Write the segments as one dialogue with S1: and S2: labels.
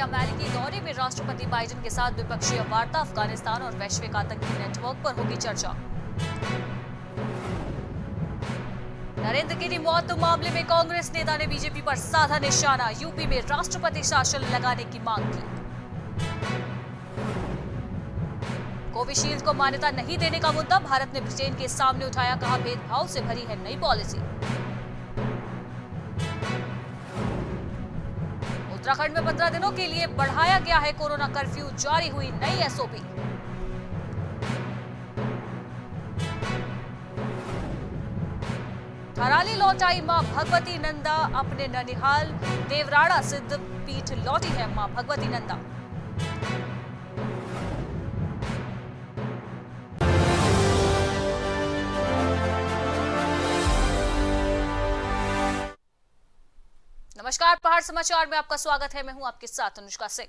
S1: अमेरिकी दौरे में राष्ट्रपति बाइडेन के साथ द्विपक्षीय वार्ता, अफगानिस्तान और वैश्विक आतंकी नेटवर्क पर होगी चर्चा। नरेंद्र गिरी मौत मामले में कांग्रेस नेता ने बीजेपी पर साधा निशाना, यूपी में राष्ट्रपति शासन लगाने की मांग की। कोविशील्ड को मान्यता नहीं देने का मुद्दा भारत ने ब्रिटेन के सामने उठाया, कहा भेदभाव से भरी है नई पॉलिसी। उत्तराखंड में 15 दिनों के लिए बढ़ाया गया है कोरोना कर्फ्यू, जारी हुई नई एसओपी। थराली लौट आई मां भगवती नंदा, अपने ननिहाल देवराड़ा सिद्ध पीठ लौटी है मां भगवती नंदा। नमस्कार, पहाड़ समाचार में आपका स्वागत है। मैं हूं आपके साथ अनुष्का सिंह।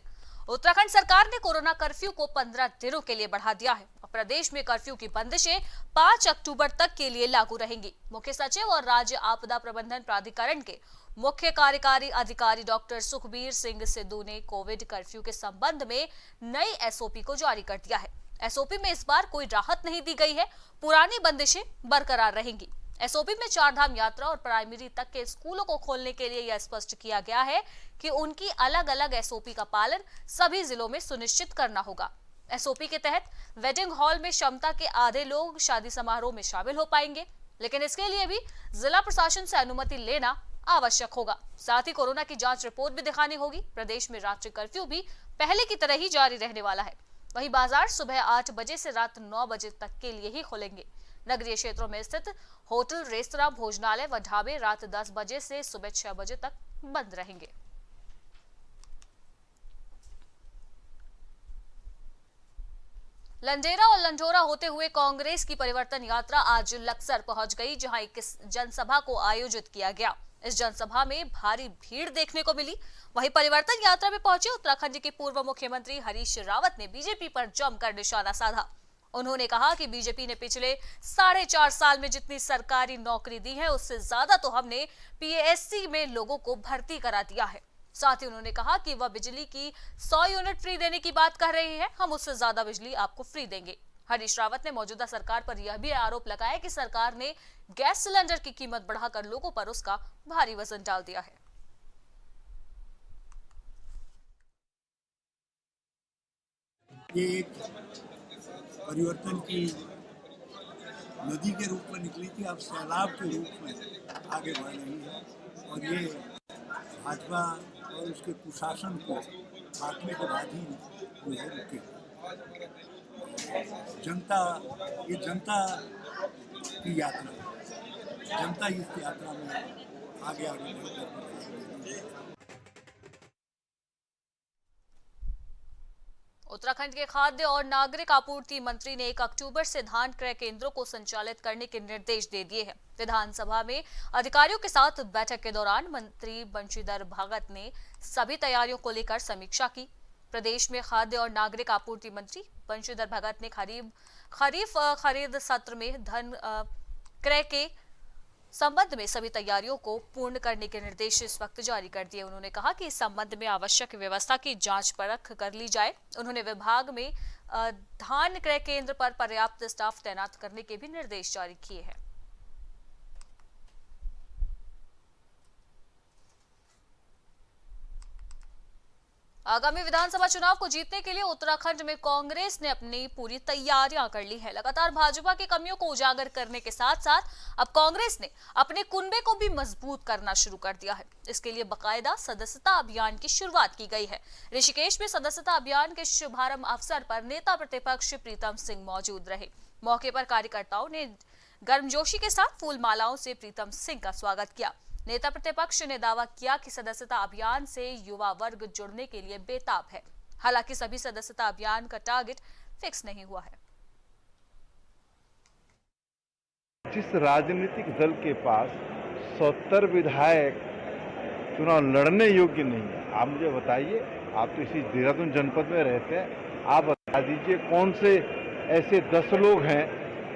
S1: उत्तराखंड सरकार ने कोरोना कर्फ्यू को 15 दिनों के लिए बढ़ा दिया है। प्रदेश में कर्फ्यू की बंदिशें 5 अक्टूबर तक के लिए लागू रहेंगी। मुख्य सचिव और राज्य आपदा प्रबंधन प्राधिकरण के मुख्य कार्यकारी अधिकारी डॉक्टर सुखबीर सिंह सिद्धू ने कोविड कर्फ्यू के संबंध में नई एसओपी को जारी कर दिया है। एसओपी में इस बार कोई राहत नहीं दी गई है, पुरानी बंदिशें बरकरार रहेंगी। एसओपी में चारधाम यात्रा और प्राइमरी तक के स्कूलों को खोलने के लिए यह स्पष्ट किया गया है कि उनकी अलग अलग एसओपी का पालन सभी जिलों में सुनिश्चित करना होगा। एसओपी के तहत वेडिंग हॉल में क्षमता के आधे लोग शादी समारोह में शामिल हो पाएंगे, लेकिन इसके लिए भी जिला प्रशासन से अनुमति लेना आवश्यक होगा। साथ ही कोरोना की जांच रिपोर्ट भी दिखानी होगी। प्रदेश में रात्रि कर्फ्यू भी पहले की तरह ही जारी रहने वाला है। वहीं बाजार सुबह 8 बजे से रात 9 बजे तक के लिए ही खुलेंगे। नगरीय क्षेत्रों में स्थित होटल, रेस्तरां, भोजनालय व ढाबे रात 10 बजे से सुबह 6 बजे तक बंद रहेंगे। लंडेरा और लंढोरा होते हुए कांग्रेस की परिवर्तन यात्रा आज लक्सर पहुंच गई, जहां एक जनसभा को आयोजित किया गया। इस जनसभा में भारी भीड़ देखने को मिली। वहीं परिवर्तन यात्रा में पहुंचे उत्तराखंड के पूर्व मुख्यमंत्री हरीश रावत ने बीजेपी पर जमकर निशाना साधा। उन्होंने कहा कि बीजेपी ने पिछले 4.5 साल में जितनी सरकारी नौकरी दी है, उससे ज्यादा तो हमने पीएससी में लोगों को भर्ती करा दिया है। साथ ही उन्होंने कहा कि वह बिजली की 100 यूनिट फ्री देने की बात कर रहे हैं, हम उससे ज्यादा बिजली आपको फ्री देंगे। हरीश रावत ने मौजूदा सरकार पर यह भी आरोप लगाया कि सरकार ने गैस सिलेंडर की कीमत बढ़ाकर लोगों पर उसका भारी वजन डाल दिया है।
S2: ये एक परिवर्तन की नदी के रूप में निकली थी, अब सैलाब के रूप में आगे बढ़ रही है। और ये भाजपा और उसके कुशासन को काटने के बाद ही मुझे रुके। ये जनता की यात्रा, जनता इस यात्रा में आगे बढ़कर
S1: उत्तराखंड के खाद्य और नागरिक आपूर्ति मंत्री ने 1 अक्टूबर से धान क्रय केंद्रों को संचालित करने के निर्देश दे दिए हैं। विधानसभा में अधिकारियों के साथ बैठक के दौरान मंत्री बंशीधर भगत ने सभी तैयारियों को लेकर समीक्षा की। प्रदेश में खाद्य और नागरिक आपूर्ति मंत्री बंशीधर भगत ने खरीफ खरीद सत्र में धान क्रय के संबंध में सभी तैयारियों को पूर्ण करने के निर्देश इस वक्त जारी कर दिए। उन्होंने कहा कि इस संबंध में आवश्यक व्यवस्था की जांच परख कर ली जाए। उन्होंने विभाग में धान क्रय केंद्र पर पर्याप्त स्टाफ तैनात करने के भी निर्देश जारी किए हैं। आगामी विधानसभा चुनाव को जीतने के लिए उत्तराखंड में कांग्रेस ने अपनी पूरी तैयारियां कर ली है। लगातार भाजपा की कमियों को उजागर करने के साथ साथ अब कांग्रेस ने अपने कुनबे को भी मजबूत करना शुरू कर दिया है। इसके लिए बकायदा सदस्यता अभियान की शुरुआत की गई है। ऋषिकेश में सदस्यता अभियान के शुभारंभ अवसर पर नेता प्रतिपक्ष प्रीतम सिंह मौजूद रहे। मौके पर कार्यकर्ताओं ने गर्मजोशी के साथ फूल मालाओं से प्रीतम सिंह का स्वागत किया। नेता प्रतिपक्ष ने दावा किया कि सदस्यता अभियान से युवा वर्ग जुड़ने के लिए बेताब है। हालांकि सभी सदस्यता अभियान का टारगेट फिक्स नहीं हुआ है।
S3: जिस राजनीतिक दल के पास 70 विधायक चुनाव लड़ने योग्य नहीं है, आप मुझे बताइए, आप तो इसी देहरादून जनपद में रहते हैं, आप बता दीजिए कौन से ऐसे 10 लोग हैं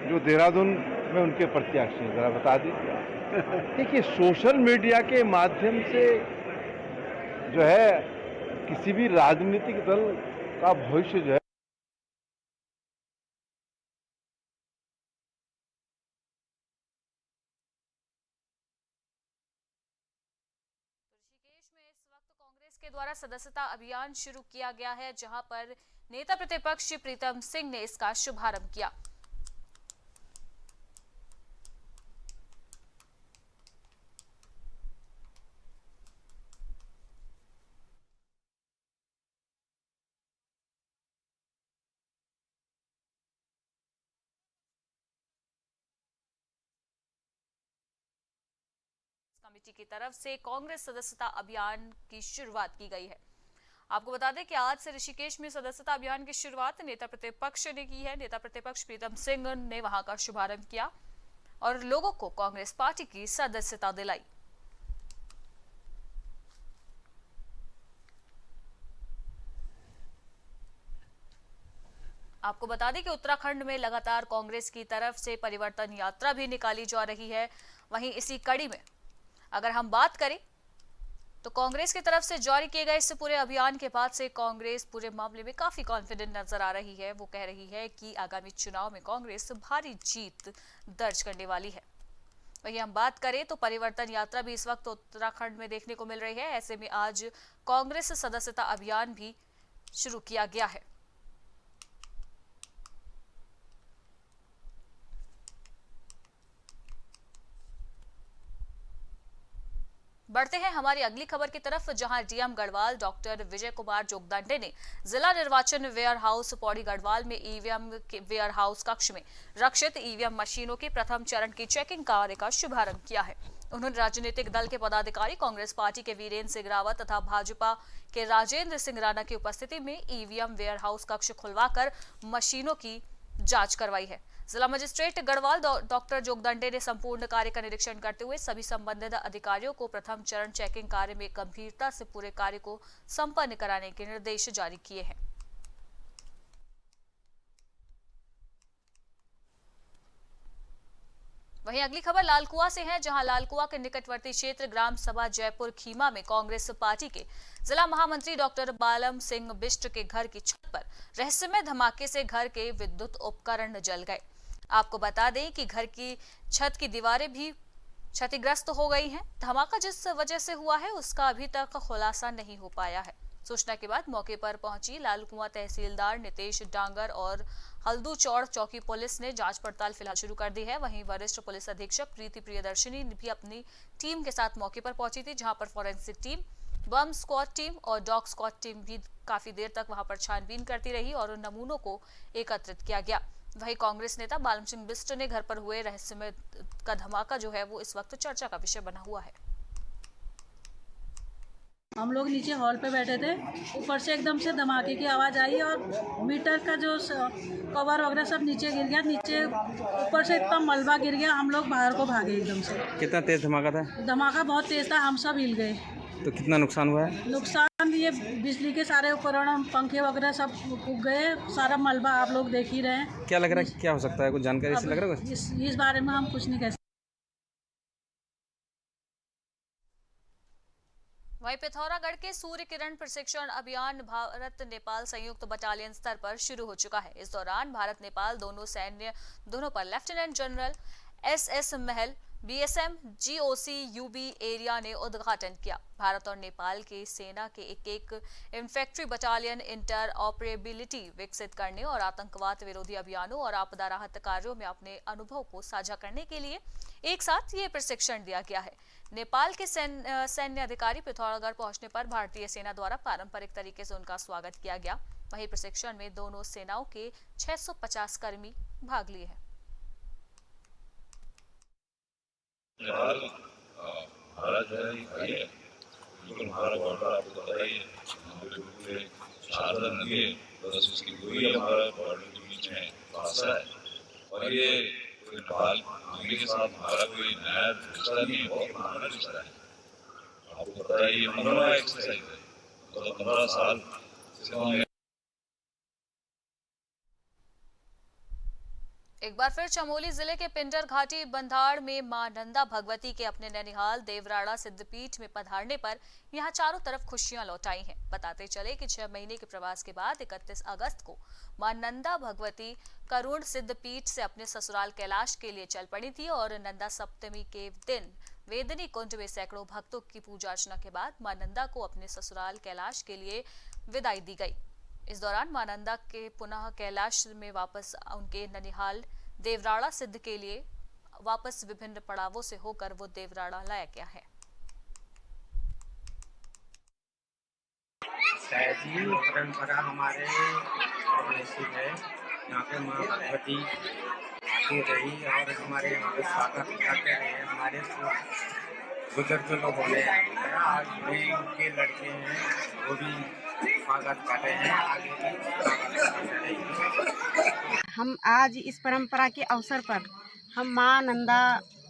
S3: जो देहरादून में उनके प्रत्याशी हैं, जरा बता दीजिए। देखिए, सोशल मीडिया के माध्यम से जो है किसी भी राजनीतिक दल का भविष्य जो है
S1: ऋषिकेश में इस वक्त कांग्रेस के द्वारा सदस्यता अभियान शुरू किया गया है, जहां पर नेता प्रतिपक्ष प्रीतम सिंह ने इसका शुभारंभ किया। कमेटी की तरफ से कांग्रेस सदस्यता अभियान की शुरुआत की गई है। आपको बता दें कि आज से ऋषिकेश में सदस्यता अभियान की शुरुआत नेता प्रतिपक्ष ने की है। नेता प्रतिपक्ष प्रीतम सिंह ने वहां का शुभारंभ किया और लोगों को कांग्रेस पार्टी की सदस्यता दिलाई। आपको बता दें कि उत्तराखंड में लगातार कांग्रेस की तरफ से परिवर्तन यात्रा भी निकाली जा रही है। वहीं इसी कड़ी में अगर हम बात करें तो कांग्रेस की तरफ से जारी किए गए इस पूरे अभियान के बाद से कांग्रेस पूरे मामले में काफी कॉन्फिडेंट नजर आ रही है। वो कह रही है कि आगामी चुनाव में कांग्रेस भारी जीत दर्ज करने वाली है। वहीं हम बात करें तो परिवर्तन यात्रा भी इस वक्त उत्तराखंड में देखने को मिल रही है। ऐसे में आज कांग्रेस सदस्यता अभियान भी शुरू किया गया है। बढ़ते हैं हमारी अगली खबर की तरफ, जहां डीएम गढ़वाल डॉक्टर विजय कुमार जोगदंडे ने जिला निर्वाचन वेयर हाउस पौड़ी गढ़वाल में ईवीएम के वेयर हाउस कक्ष में रक्षित ईवीएम मशीनों के प्रथम चरण की चेकिंग कार्य का शुभारंभ किया है। उन्होंने राजनीतिक दल के पदाधिकारी, कांग्रेस पार्टी के वीरेंद्र सिंह रावत तथा भाजपा के राजेंद्र सिंह राणा की उपस्थिति में ईवीएम वेयर हाउस कक्ष खुलवाकर मशीनों की जांच करवाई है। जिला मजिस्ट्रेट गढ़वाल डॉक्टर जोगदंडे ने संपूर्ण कार्य का निरीक्षण करते हुए सभी संबंधित अधिकारियों को प्रथम चरण चेकिंग कार्य में गंभीरता से पूरे कार्य को संपन्न कराने के निर्देश जारी किए हैं। वहीं अगली खबर लालकुआ से है, जहां लालकुआ के निकटवर्ती क्षेत्र ग्राम सभा जयपुर खीमा में कांग्रेस पार्टी के जिला महामंत्री डॉक्टर बालम सिंह बिष्ट के घर की छत पर रहस्यमय धमाके से घर के विद्युत उपकरण जल गए। आपको बता दें कि घर की छत की दीवारें भी क्षतिग्रस्त हो गई हैं। धमाका जिस वजह से हुआ है उसका अभी तक खुलासा नहीं हो पाया है। सूचना के बाद मौके पर पहुंची लालकुआं तहसीलदार नितेश डांगर और हल्दू चौड़ चौकी पुलिस ने जांच पड़ताल फिलहाल शुरू कर दी है। वहीं वरिष्ठ पुलिस अधीक्षक प्रीति प्रियदर्शनी भी अपनी टीम के साथ मौके पर पहुंची थी, जहां पर फोरेंसिक टीम, बम स्क्वाड टीम और डॉग स्क्वाड टीम भी काफी देर तक वहां पर छानबीन करती रही और नमूनों को एकत्रित किया गया। वहीं कांग्रेस नेता बालम सिंह बिष्ट ने घर पर हुए रहस्यमय का धमाका जो है वो इस वक्त चर्चा का विषय बना हुआ है।
S4: हम लोग नीचे हॉल पे बैठे थे, ऊपर से एकदम से धमाके की आवाज़ आई और मीटर का जो कवर वगैरह सब नीचे गिर गया। नीचे ऊपर से इतना मलबा गिर गया, हम लोग बाहर को भागे एकदम से।
S5: कितना तेज धमाका था?
S4: धमाका बहुत तेज था, हम सब हिल गए।
S5: तो कितना नुकसान हुआ है?
S4: नुकसान ये बिजली के सारे उपकरण, पंखे वगैरह सब उग गए। सारा मलबा आप लोग देख ही रहे हैं।
S5: क्या लग रहा है, क्या हो सकता है? कुछ जानकारी से लग रहा है?
S4: इस बारे में हम कुछ नहीं कह सकते।
S1: वहीं पिथौरागढ़ के सूर्य किरण प्रशिक्षण अभियान भारत नेपाल संयुक्त बटालियन स्तर पर शुरू हो चुका है। इस दौरान भारत नेपाल दोनों पर लेफ्टिनेंट जनरल SS महल BSM GOC UB एरिया ने उद्घाटन किया। भारत और नेपाल के सेना के एक इन्फेंट्री बटालियन इंटर ऑपरेबिलिटी विकसित करने और आतंकवाद विरोधी अभियानों और आपदा राहत कार्यों में अपने अनुभव को साझा करने के लिए एक साथ ये प्रशिक्षण दिया गया है। नेपाल के सैन्य अधिकारी पिथौरागढ़ पहुंचने पर भारतीय सेना द्वारा पारंपरिक तरीके से उनका स्वागत किया गया। वहीं प्रशिक्षण में दोनों सेनाओं के 650 कर्मी भाग लिए हैं।
S6: भारत जो है भाई है, बिल्कुल हमारा बॉर्डर आपको पता ही है, बिल्कुल शारदा नदी है, बस उसकी दूरी हमारा बॉर्डर के बीच में फासला है। और ये नेपाल आगे के साथ हमारा कोई नया रिश्ता नहीं है, बहुत पुराना रिश्ता है। आपको पता है ये 15वां एक्सरसाइज है, मतलब 15 साल से हम
S1: एक बार फिर चमोली जिले के पिंडर घाटी बंधाड़ में मां नंदा भगवती के अपने ननिहाल देवराड़ा सिद्धपीठ में पधारने पर यहां चारों तरफ खुशियां लौट आई हैं। बताते चले कि 6 महीने के प्रवास के बाद 31 अगस्त को मां नंदा भगवती करुण सिद्धपीठ से अपने ससुराल कैलाश के लिए चल पड़ी थी और नंदा सप्तमी के दिन वेदनी कुंज में सैकड़ों भक्तों की पूजा अर्चना के बाद मां नंदा को अपने ससुराल कैलाश के लिए विदाई दी गई। इस दौरान मां नंदा के पुनः कैलाश में वापस उनके ननिहाल देवराड़ा सिद्ध के लिए वापस विभिन्न पड़ावों से होकर वो देवराड़ा लाया गया है।
S7: जी परंपरा हमारे ऐसी है, यहाँ पे माँ भगवती आती रही और हमारे यहाँ पे स्वागत करते रहे। हमारे बुजुर्ग लोग होने आज भी उनके लड़के हैं, वो भी स्वागत कर रहे हैं, आगे भी स्वागत करते रहेंगे।
S8: हम आज इस परंपरा के अवसर पर हम माँ नंदा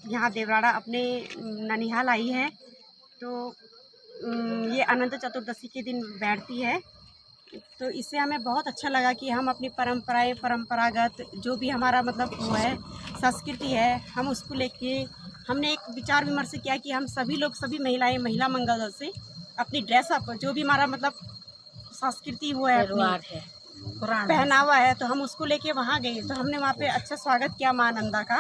S8: यहाँ देवराड़ा अपने ननिहाल आई है। तो ये अनंत चतुर्दशी के दिन बैठती है, तो इससे हमें बहुत अच्छा लगा कि हम अपनी परंपरागत जो भी हमारा मतलब वो है संस्कृति है, हम उसको लेके हमने एक विचार विमर्श किया कि हम सभी लोग सभी महिलाएं महिला मंगल दल से अपनी ड्रेसअप जो भी हमारा मतलब संस्कृति वो है पहनावा है, तो हम उसको लेके वहाँ गए। तो हमने वहाँ पे अच्छा स्वागत किया माँ नंदा का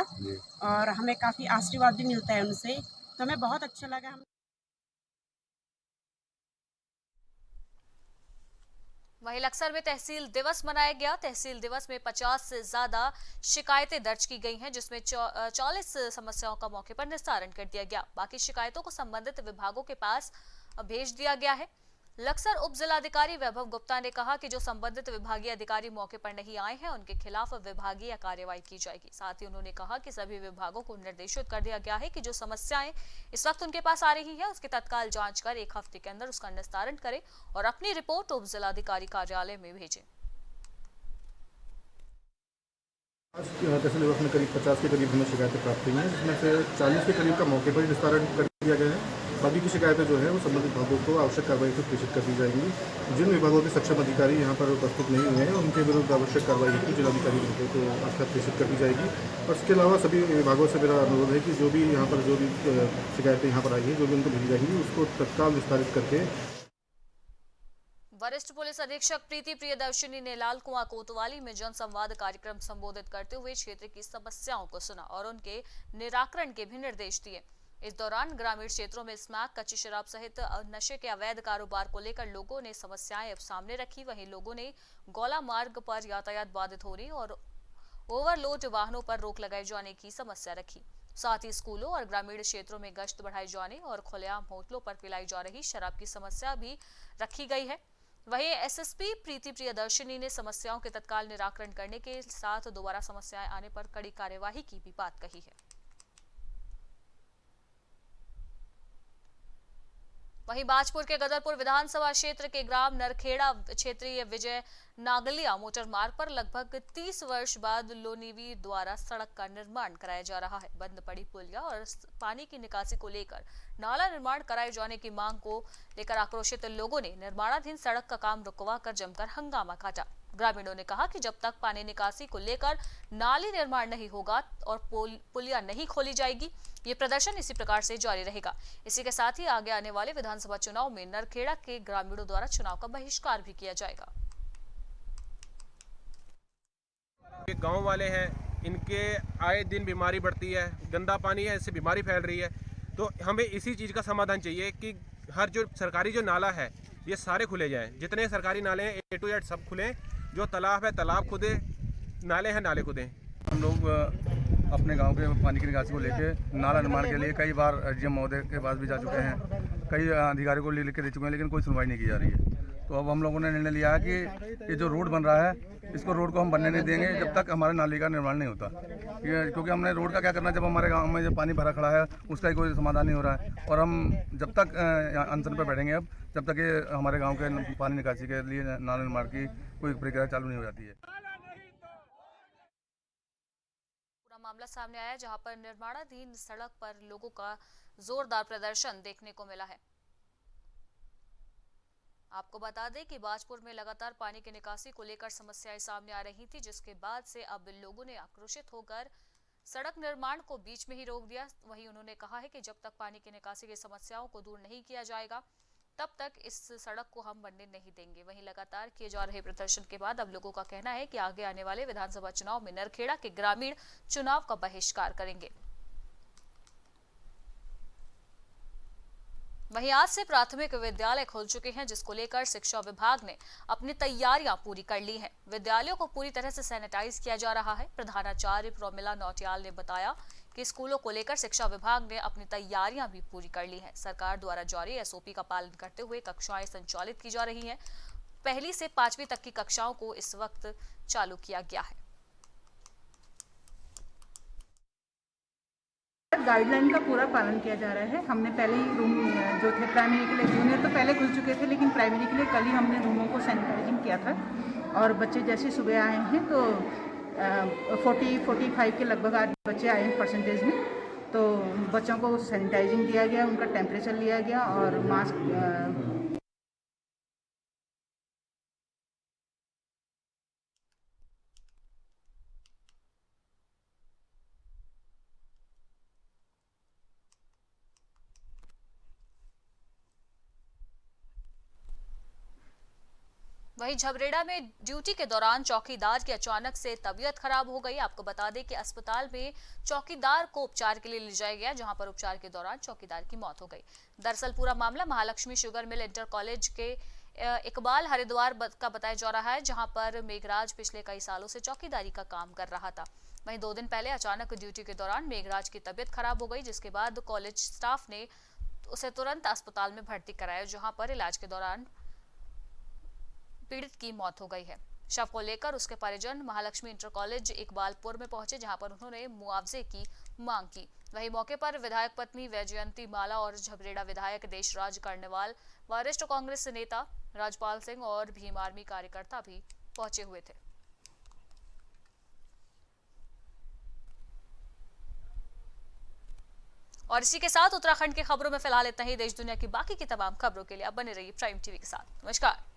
S8: और हमें काफ़ी आशीर्वाद भी मिलता है उनसे, तो हमें बहुत अच्छा लगा।
S1: वहीं लक्सर में तहसील दिवस मनाया गया। तहसील दिवस में 50 से ज्यादा शिकायतें दर्ज की गई हैं, जिसमें 40 समस्याओं का मौके पर निस्तारण कर दिया गया। बाकी शिकायतों को संबंधित विभागों के पास भेज दिया गया है। लक्सर उप जिलाधिकारी वैभव गुप्ता ने कहा कि जो संबंधित विभागीय अधिकारी मौके पर नहीं आए हैं उनके खिलाफ विभागीय कार्रवाई की जाएगी। साथ ही उन्होंने कहा कि सभी विभागों को निर्देशित कर दिया गया है कि जो समस्याएं इस वक्त उनके पास आ रही हैं उसकी तत्काल जांच कर 1 हफ्ते के अंदर उसका निस्तारण करें और अपनी रिपोर्ट उप जिलाधिकारी कार्यालय में भेजें।
S9: तहसील दिवस में करीब 50 के करीब हमें शिकायतें प्राप्त हुई हैं, जिसमें से 40 के करीब का मौके पर निस्तारण कर दिया गया है। बाकी की शिकायतें जो है वो संबंधित विभागों को आवश्यक कार्रवाई से प्रेषित कर दी जाएंगी। जिन विभागों के सक्षम अधिकारी यहाँ पर उपस्थित नहीं हुए हैं उनके विरुद्ध आवश्यक कार्रवाई हेतु जिलाधिकारी को आपका प्रेषित कर दी जाएगी। और इसके अलावा सभी विभागों से मेरा अनुरोध है कि जो भी यहाँ पर जो भी शिकायतें यहाँ पर आई हैं जो भी उनको भेजी जाएंगी उसको तत्काल विस्तारित करके।
S1: वरिष्ठ पुलिस अधीक्षक प्रीति प्रियदर्शिनी ने लाल कुआं कोतवाली में जनसंवाद कार्यक्रम संबोधित करते हुए क्षेत्र की समस्याओं को सुना और उनके निराकरण के भी निर्देश दिए। इस दौरान ग्रामीण क्षेत्रों में स्मैक, कच्ची शराब सहित नशे के अवैध कारोबार को लेकर लोगों ने समस्याएं सामने रखी। वहीं लोगों ने गौला मार्ग पर यातायात बाधित होने और ओवरलोड वाहनों पर रोक लगाए जाने की समस्या रखी। साथ ही स्कूलों और ग्रामीण क्षेत्रों में गश्त बढ़ाए जाने और खुलेआम होटलों पर पिलाई जा रही शराब की समस्या भी रखी गई है। वहीं एसएसपी प्रीति प्रियदर्शिनी ने समस्याओं के तत्काल निराकरण करने के साथ दोबारा समस्याएं आने पर कड़ी कार्यवाही की भी बात कही है। वहीं बाजपुर के गदरपुर विधानसभा क्षेत्र के ग्राम नरखेड़ा क्षेत्रीय विजय नागलिया मोटर मार्ग पर लगभग 30 वर्ष बाद लोनीवी द्वारा सड़क का निर्माण कराया जा रहा है। बंद पड़ी पुलिया और पानी की निकासी को लेकर नाला निर्माण कराए जाने की मांग को लेकर आक्रोशित लोगों ने निर्माणाधीन सड़क का काम रुकवा कर जमकर हंगामा काटा। ग्रामीणों ने कहा कि जब तक पानी निकासी को लेकर नाली निर्माण नहीं होगा और पुलिया नहीं खोली जाएगी, ये प्रदर्शन इसी प्रकार से जारी रहेगा। इसी के साथ ही आगे आने वाले विधानसभा चुनाव में नरखेड़ा के ग्रामीणों द्वारा चुनाव का बहिष्कार भी किया जाएगा।
S10: ये गांव वाले हैं, इनके आए दिन बीमारी बढ़ती है, गंदा पानी है, इससे बीमारी फैल रही है। तो हमें इसी चीज़ का समाधान चाहिए कि हर जो सरकारी जो नाला है ये सारे खुले जाएं। जितने सरकारी नाले हैं A to Z सब खुलें। जो तालाब है तालाब खुदे, नाले हैं नाले खुदे।
S9: हम लोग अपने गांव के पानी की निकासी को लेकर नाला निर्माण के लिए कई बार डीएम महोदय के पास भी जा चुके हैं, कई अधिकारियों को लिख के दे चुके हैं, लेकिन कोई सुनवाई नहीं की जा रही है। तो अब हम लोगों ने निर्णय लिया है कि ये जो रोड बन रहा है इसको रोड को हम बनने नहीं देंगे जब तक हमारे नाले का निर्माण नहीं होता। क्योंकि हमने रोड का क्या करना, जब हमारे गांव में जो पानी भरा खड़ा है उसका ही कोई समाधान नहीं हो रहा है। और हम जब तक अनशन पर बैठेंगे अब जब तक ये हमारे गांव के पानी निकासी के लिए नाला निर्माण की कोई प्रक्रिया चालू नहीं हो जाती है।
S1: पूरा मामला सामने आया जहां पर निर्माणाधीन सड़क पर लोगों का जोरदार प्रदर्शन देखने को मिला है। आपको बता दें कि बाजपुर में लगातार पानी की निकासी को लेकर समस्याएं सामने आ रही थी, जिसके बाद से अब लोगों ने आक्रोशित होकर सड़क निर्माण को बीच में ही रोक दिया। वहीं उन्होंने कहा है कि जब तक पानी की निकासी की समस्याओं को दूर नहीं किया जाएगा तब तक इस सड़क को हम बनने नहीं देंगे। वहीं लगातार किए जा रहे प्रदर्शन के बाद अब लोगों का कहना है कि आगे आने वाले विधानसभा चुनाव में नरखेड़ा के ग्रामीण चुनाव का बहिष्कार करेंगे। वहीं आज से प्राथमिक विद्यालय खुल चुके हैं, जिसको लेकर शिक्षा विभाग ने अपनी तैयारियां पूरी कर ली हैं। विद्यालयों को पूरी तरह से सैनिटाइज किया जा रहा है। प्रधानाचार्य प्रोमिला नौटियाल ने बताया कि स्कूलों को लेकर शिक्षा विभाग ने अपनी तैयारियां भी पूरी कर ली हैं। सरकार द्वारा जारी एसओपी का पालन करते हुए कक्षाएं संचालित की जा रही हैं। 1ली से 5वीं तक की कक्षाओं को इस वक्त चालू किया गया है।
S11: गाइडलाइन का पूरा पालन किया जा रहा है। हमने पहले ही रूम जो थे प्राइमरी के लिए, जूनियर तो पहले खुल चुके थे, लेकिन प्राइमरी के लिए कल ही हमने रूमों को सैनिटाइजिंग किया था। और बच्चे जैसे सुबह आए हैं तो 40-45 के लगभग आज बच्चे आए हैं परसेंटेज में। तो बच्चों को सैनिटाइजिंग दिया गया, उनका टेम्परेचर लिया गया और मास्क
S1: वहीं झबरेड़ा में ड्यूटी के दौरान चौकीदार की अचानक से तबीयत खराब हो गई। आपको बता दें कि अस्पताल में चौकीदार को उपचार के लिए ले जाया गया, जहां पर उपचार के दौरान चौकीदार की मौत हो गई। दरअसल पूरा मामला Mahalakshmi sugar mill inter college के इकबाल हरिद्वार का बताया जा रहा है, जहां पर मेघराज पिछले कई सालों से चौकीदारी का काम कर रहा था। वहीं 2 दिन पहले अचानक ड्यूटी के दौरान मेघराज की तबीयत खराब हो गई, जिसके बाद कॉलेज स्टाफ ने उसे तुरंत अस्पताल में भर्ती कराया, जहां पर इलाज के दौरान पीड़ित की मौत हो गई है। शव को लेकर उसके परिजन महालक्ष्मी इंटर कॉलेज इकबालपुर में पहुंचे, जहां पर उन्होंने मुआवजे की मांग की। वहीं मौके पर विधायक पत्नी वैजयंती माला और झबरेड़ा विधायक देशराज कर्णवाल, वरिष्ठ कांग्रेस नेता राजपाल सिंह और भीम आर्मी कार्यकर्ता भी पहुंचे हुए थे। और इसी के साथ उत्तराखंड की खबरों में फिलहाल इतना ही। देश दुनिया की बाकी की तमाम खबरों के लिए अब बने रहिए प्राइम टीवी के साथ। नमस्कार।